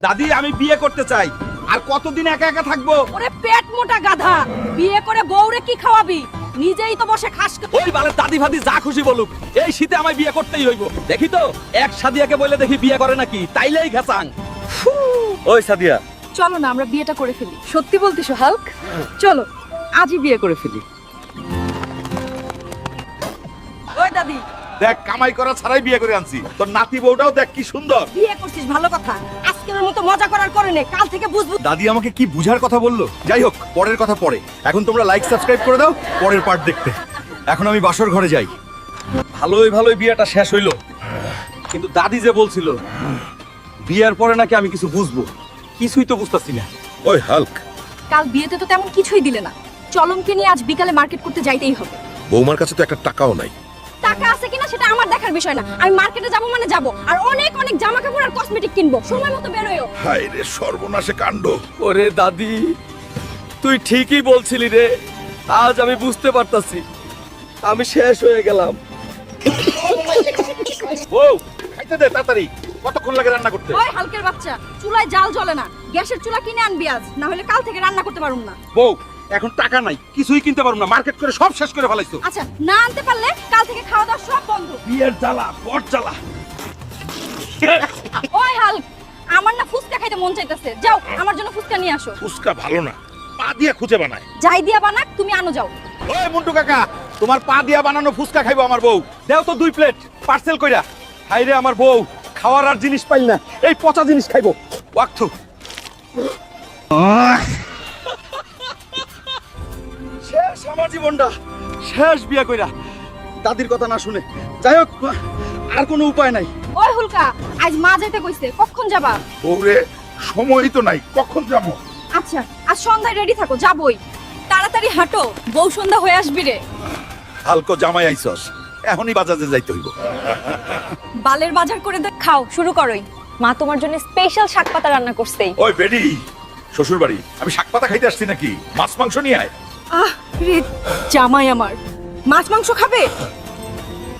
দাদি আমি বিয়ে করতে চাই। আর কতদিন একা একা থাকবো? ওরে পেট মোটা গাধা, বিয়ে করে বউরে কি খাওয়াবি? নিজেই তো বসে খাস। ওই বালে দাদি ফাদি যা খুশি বলুক, এই শীতে আমায় বিয়ে করতেই হইব। দেখি তো এক সাদিয়াকে বলে দেখি বিয়ে করে নাকি, তাইলেই ঘাসাং। ওই সাদিয়া, চলো না আমরা বিয়েটা করে ফেলি। সত্যি বলতিস হাল্ক? চলো আজই বিয়ে করে ফেলি। ওই দাদি, দেখ কামাই করা ছাড়াই বিয়ে করে আনছি। তোর নাতি বউটাও দেখ কি সুন্দর। বিয়ে করছিস ভালো কথা, আজকের মতো মজা করার করে নে, কাল থেকে বুঝবো। দাদি আমাকে কি বুঝার কথা বললো। যাই হোক, পরের কথা পরে। এখন তোমরা লাইক সাবস্ক্রাইব করে দাও পরের পার্ট দেখতে। এখন আমি বাসর ঘরে যাই। ভালোই ভালোই বিয়েটা শেষ হইলো, কিন্তু দাদি যে বলছিল বিয়ের পরে নাকি আমি কিছু বুঝবো, কিছুই তো বুঝতাছি না। ওই হাল্ক, কাল বিয়েতে তো তেমন কিছুই দিলে না। চলমকে নিয়ে আজ বিকালে মার্কেট করতে যাইতেই হবে। বৌমার কাছে তো একটা টাকাও নাই। টাকা আছে কিনা সেটা আমার দেখার বিষয় না। আমি মার্কেটে যাব মানে যাব, আর অনেক অনেক জামা কাপড় আর কসমেটিক কিনবো। সময় মতো বের হইও। হায় রে সর্বনাশে কাণ্ড। ওরে দাদি, তুই ঠিকই বলছিলি রে। আজ আমি বুঝতে পারতাছি আমি শেষ হয়ে গেলাম। বউ খাইতে দে তাড়াতাড়ি। কতক্ষণ লাগে রান্না করতে? ওই হালকের বাচ্চা, চুলায় জাল জ্বলে না। গ্যাসের চুলা কিনে আনবি আজ, না হলে কাল থেকে রান্না করতে পারুম না। বউ এখন টাকা নাই, কিছুই কিনতে পারবো না। মার্কেট করে সব শেষ করে ফেলাইছো। আচ্ছা, না আনতে পারলে কাল থেকে খাওয়া দাওয়া সব বন্ধ। বিয়ের জ্বালা, বট জ্বালা। ওই হাল্ক, আমার না ফুচকা খাইতে মন চাইতেছে। যাও আমার জন্য ফুচকা নিয়ে আসো। ফুসকা ভালো না, পা দিয়া খুঁজে বানায়। যাই দিয়া বানাক, তুমি আনো যাও। ওই মুন্টু কাকা, তোমার পা দিয়া বানানো ফুসকা খাইবো আমার বউ। দেও তো 2 প্লেট পার্সেল কইরা। হাই রে আমার বউ, খাওয়ার আর জিনিস পাইল না, এই পচা জিনিস খাইবো। ওয়াক্তু শেষ আমার জীবনটা, শেষ বিয়া কইরা দাদির কথা না শুনে। যাই হোক, আর কোনো উপায় নাই। ওই হুলকা, আজ মা যাইতে কইছে, কখন যাবা? বউরে সময়ই তো নাই, কখন যাবো? আচ্ছা, আজ সন্ধ্যায় রেডি থাকো, যাবই। তাড়াতাড়ি হাঁটো, বউ সন্ধ্যা হয়ে আসবি রে। হালকো জামাই আইছস, এখনই বাজারে যাইতে হইব। বালের বাজার করে দে, খাও শুরু করোই। মা তোমার জন্য স্পেশাল শাকপাতা রান্না করছেই। ওই বেডি, শ্বশুর বাড়ি আমি শাকপাতা খাইতে আসছি নাকি? মাছ মাংস নিয়ে আয়। আহ রে জামাই আমার, মাছ মাংস খাবে?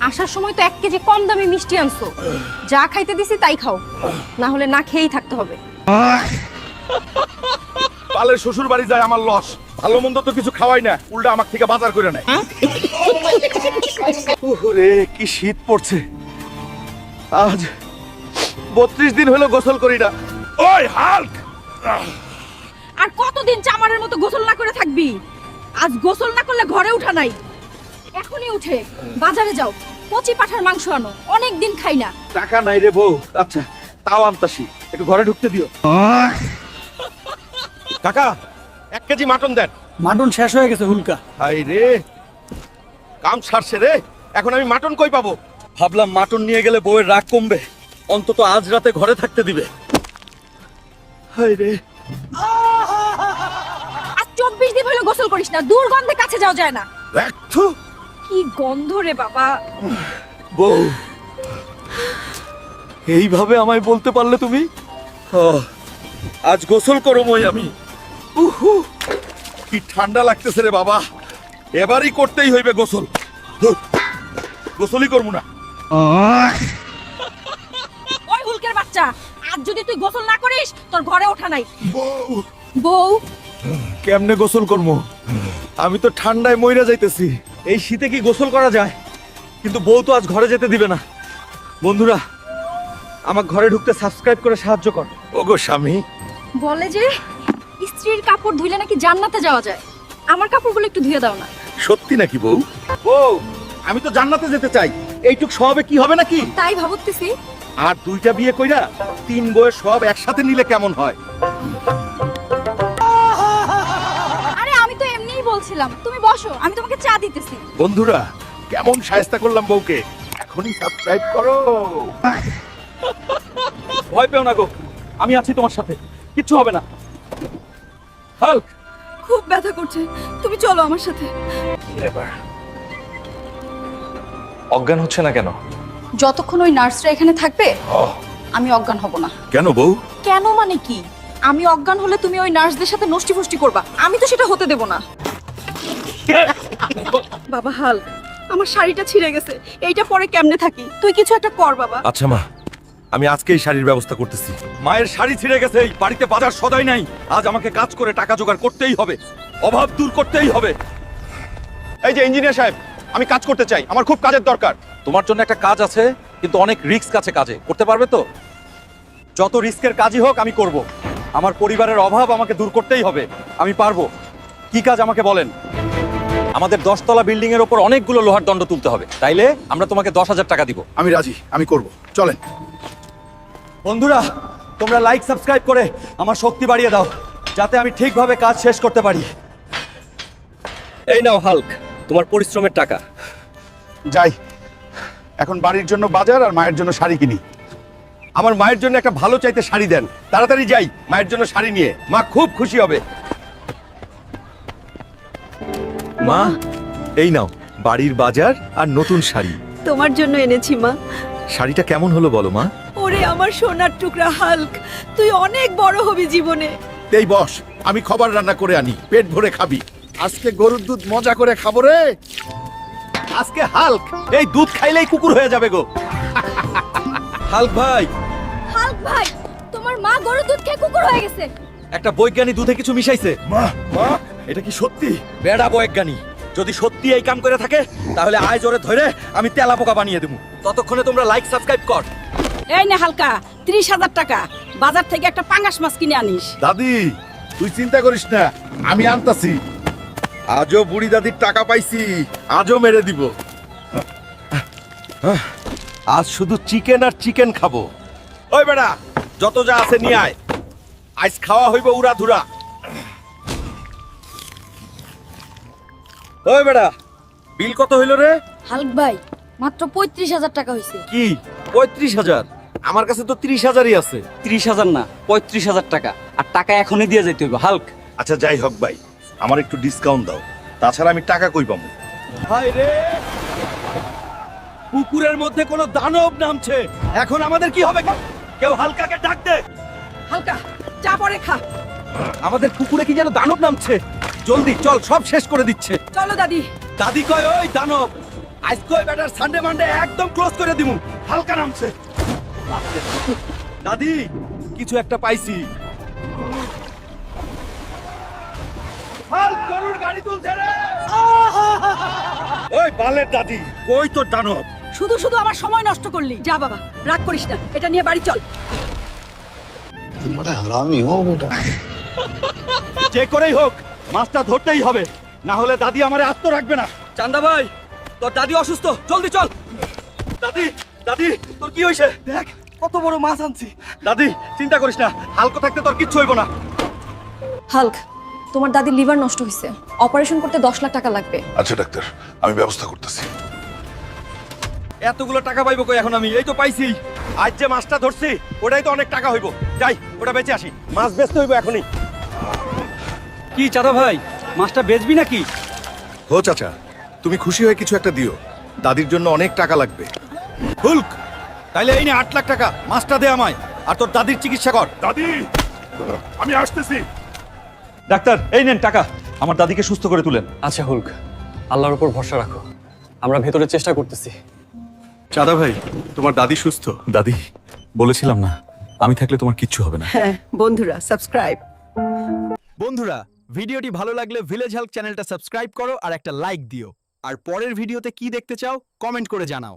আসার সময় তো 1 কেজি কম দামে মিষ্টি আনছো। যা খাইতে দিছি তাই খাও, না হলে না খেয়েই থাকতে হবে। পালের শ্বশুর বাড়ি যায় আমার লস। ভালো মন্দ তো কিছু খাওয়াই না, উল্টা আমার থেকে বাজার করে নেয়। ওরে কি শীত পড়ছে। আজ 32 দিন হলো গোসল করি না। ওই হাল্ক, আর কতদিন চামারের মতো গোসল না করে থাকবি? আজ গোসল না করলে ঘরে উঠা নাই। এখনই উঠে বাজারে যাও, কচি পাঠার মাংস আনো, অনেক দিন খাই না। টাকা নাই রে বউ। আচ্ছা তাও আনতাছি, একটু ঘরে ঢুকতে দিও। কাকা 1 কেজি মাটন দেন। মাটন শেষ হয়ে গেছে হুলকা। হাই রে, কাম ছাড়ছে রে। এখন আমি মাটন কই পাবো? ভাবলাম মাটন নিয়ে গেলে বউয়ের রাগ কমবে, অন্তত আজ রাতে ঘরে থাকতে দিবে। হাই রে, আজ 24 দিন হলো গোসল করিস না, দুর্গন্ধে কাছে যাওয়া যায় না। দেখ তো কি গন্ধ রে বাবা। বউ এইভাবে আমায় বলতে পারলে তুমি? আজ গোসল করো মই আমি। উহু, কি ঠান্ডা লাগতেছে রে বাবা। এবারই করতেই হইবে গোসল। ধুর, গোসলই করবো না। ওই হুলকের বাচ্চা, আজ যদি তুই গোসল না করিস তোর ঘরে ওঠা নাই। বউ, বউ কেমনে গোসল করবো? আমি তো ঠান্ডায় মইরা যাইতেছি। এই শীতে কি গোসল করা যায়? কিন্তু বউ তো আজ ঘরে যেতে দিবে না। বন্ধুরা, আমার ঘরে ঢুকতে সাবস্ক্রাইব করে সাহায্য কর। ওগো স্বামী, বলে যে স্ত্রীর কাপড় ধুইলে নাকি জান্নাতে যাওয়া যায়। আমার কাপড়গুলো একটু ধুয়ে দাও না। সত্যি নাকি বউ? বউ আমি তো জান্নাতে যেতে চাই। এইটুক সবে কি হবে নাকি? তাই ভাবতেছি। আর 2টা বিয়ে কইরা 3 বউয়ের সব একসাথে নিলে কেমন হয়? আরে আমি তো এমনিই বলছিলাম, তুমি বসো, আমি তোমাকে চা দিতেছি। বন্ধুরা কেমন শায়েস্তা করলাম বউকে। এখনই সাবস্ক্রাইব করো। ভয় পেও না গো, আমি আছি তোমার সাথে, কিচ্ছু হবে না। হাল্ক, খুব ব্যথা করছে, তুমি চলো আমার সাথে। অজ্ঞান হচ্ছে না কেন? যতক্ষণ ওই নার্সরা এখানে থাকবে আমি অজ্ঞান হব না। কেন বউ? কেন মানে কি? আমি অজ্ঞান হলে তুমি ওই নার্সদের সাথে নষ্টি ফষ্টি করবা, আমি তো সেটা হতে দেব না। বাবা হাল, আমার শাড়িটা ছিঁড়ে গেছে, এইটা পরে কেমনে থাকি? তুই কিছু একটা কর বাবা। আচ্ছা মা, আমি আজকেই শাড়ির ব্যবস্থা করতেছি। মায়ের শাড়ি ছিঁড়ে গেছে, এই বাড়িতে বাজার সদাই নাই। আজ আমাকে কাজ করে টাকা জোগাড় করতেই হবে, অভাব দূর করতেই হবে। এই যে ইঞ্জিনিয়ার সাহেব, আমি কাজ করতে চাই, আমার খুব কাজের দরকার। তোমার জন্য একটা কাজ আছে, কিন্তু অনেক রিস্ক আছে কাজে। করতে পারবে তো? যত রিস্কের কাজই হোক আমি করব। আমার পরিবারের অভাব আমাকে দূর করতেই হবে, আমি পারবো। কি কাজ আমাকে বলেন। আমাদের 10 তলা বিল্ডিং এর উপর অনেকগুলো লোহার দণ্ড তুলতে হবে, তাইলে আমরা তোমাকে 10,000 টাকা দিব। আমি রাজি, আমি করব, চলেন। বন্ধুরা, তোমরা লাইক সাবস্ক্রাইব করে আমার শক্তি বাড়িয়ে দাও, যাতে আমি ঠিকভাবে কাজ শেষ করতে পারি। এই নাও হাল্ক, তোমার পরিশ্রমের টাকা। যাই, এখন বাড়ির জন্য বাজার আর মায়ের জন্য শাড়ি কিনি। আমার মায়ের জন্য একটা ভালো চাইতে শাড়ি দেন, তাড়াতাড়ি যাই মায়ের জন্য শাড়ি নিয়ে। মা খুব খুশি হবে। মা, এই নাও বাড়ির বাজার আর নতুন শাড়ি। তোমার জন্য এনেছি মা। শাড়িটা কেমন হলো বলো মা? ওরে আমার সোনার টুকরা হাল্ক, তুই অনেক বড় হবি জীবনে। এই বস, আমি খাবার রান্না করে আনি, পেট ভরে খাবি। আজকে গরুর দুধ মজা করে খাবো রে। আজকে হাল্ক এই দুধ খাইলেই কুকুর হয়ে যাবে গো। হাল্ক ভাই, হাল্ক ভাই, তোমার মা গরুর দুধ খেয়ে কুকুর হয়ে গেছে। একটা বৈজ্ঞানিক দুধে কিছু মিশাইছে। মা, মা, এটা কি সত্যি? বেড়া বৈজ্ঞানিক, যদি সত্যি এই কাম করে থাকে তাহলে আয় জোরে ধরে আমি তেলা পোকা বানিয়ে দেবো। ততক্ষণে তোমরা লাইক সাবস্ক্রাইব কর। এই নে হালকা, 30,000 টাকা। বাজার থেকে একটা পাঙ্গাস মাছ কিনে আনিস। দাদি, তুই চিন্তা করিস না, আমি আনতাছি। আজও বুড়ি দাদির টাকা পাইছি, আজও মেরে দিব। আজ শুধু চিকেন আর চিকেন খাবো। ওই বেড়া, যত যা আছে নিয়ে আয়, আজ খাওয়া হইব উড়া ধুরা। ওই বেড়া, বিল কত হইল রে? হাল্ক ভাই, মাত্র 35,000 টাকা হয়েছে। কি 35,000? আমার কাছে তো 30,000ই আছে। 30,000 না, 35,000 টাকা। আর টাকা এখনই দিয়ে যাইতে হইব হাল্ক। আচ্ছা যাই হোক ভাই, আমার একটু ডিসকাউন্ট দাও, তাছাড়া আমি টাকা কই পাবো? হায় রে, পুকুরের মধ্যে কোনো দানব নামছে। এখন আমাদের কি হবে? কেউ হালকাকে ডাক দে। হালকা, চা পরে খা। আমাদের পুকুরে কি যেন দানব নামছে। জলদি চল, সব শেষ করে দিচ্ছে। চলো দাদি। দাদি কয় ওই দানব আজ কই বেটার সানডে মানডে একদম ক্লোজ করে দিমু। হালকা নামছে। দাদি, কিছু একটা পাইছি। হাল্ক গরুর গাড়ি তুলছে রে। ওই বালের দাদি, কই তোর দানব? শুধু শুধু আমার সময় নষ্ট করলি। যা বাবা, রাগ করিস না, এটা নিয়ে বাড়ি চল। যে করেই হোক মাছটা ধরতেই হবে, না হলে দাদি আমারে আস্ত রাখবে না। চান্দা ভাই, তোর দাদি অসুস্থ, জলদি চল। দাদি, দাদি, তোর কি হইছে? দেখ কত বড় মাছ আনছি। দাদি, চিন্তা করিস না, হালকা থাকতে তোর কিচ্ছু হইব না। হাল্ক, তোমার দাদির লিভার নষ্ট হয়েছে, অপারেশন করতে 10 লাখ টাকা লাগবে। আচ্ছা ডাক্তার, আমি ব্যবস্থা করতেছি। এতগুলো টাকা পাইবো কই এখন আমি? এই তো পাইছি। আজ যে মাছটা ধরছি ওটাই তো অনেক টাকা হইব। যাই, ওটা বেঁচে আসি। মাছ বেচতে হইব এখনই। কি চাঁদা ভাই, মাছটা বেচবি নাকি? হো চাচা, তুমি খুশি হয়ে কিছু একটা দিও, দাদির জন্য অনেক টাকা লাগবে। হুল্ক, তাইলে এই নে 8 লাখ টাকা, মাছটা দে আমায়, আর তোর দাদির চিকিৎসা কর। দাদি, আমি আসতেছি। ডাক্তার, এই নেন টাকা, আমার দাদিকে সুস্থ করে তুলেন। আচ্ছা হুল্ক, আল্লাহর উপর ভরসা রাখো, আমরা ভেতরে চেষ্টা করতেছি। চাঁদা ভাই, তোমার দাদি সুস্থ? দাদি, বলেছিলাম না আমি থাকলে তোমার কিচ্ছু হবে না। হ্যাঁ বন্ধুরা, সাবস্ক্রাইব। বন্ধুরা, ভিডিওটি ভালো লাগলে ভিলেজ হেল্প চ্যানেলটা সাবস্ক্রাইব করো আর একটা লাইক দিও। আর পরের ভিডিওতে কি দেখতে চাও কমেন্ট করে জানাও।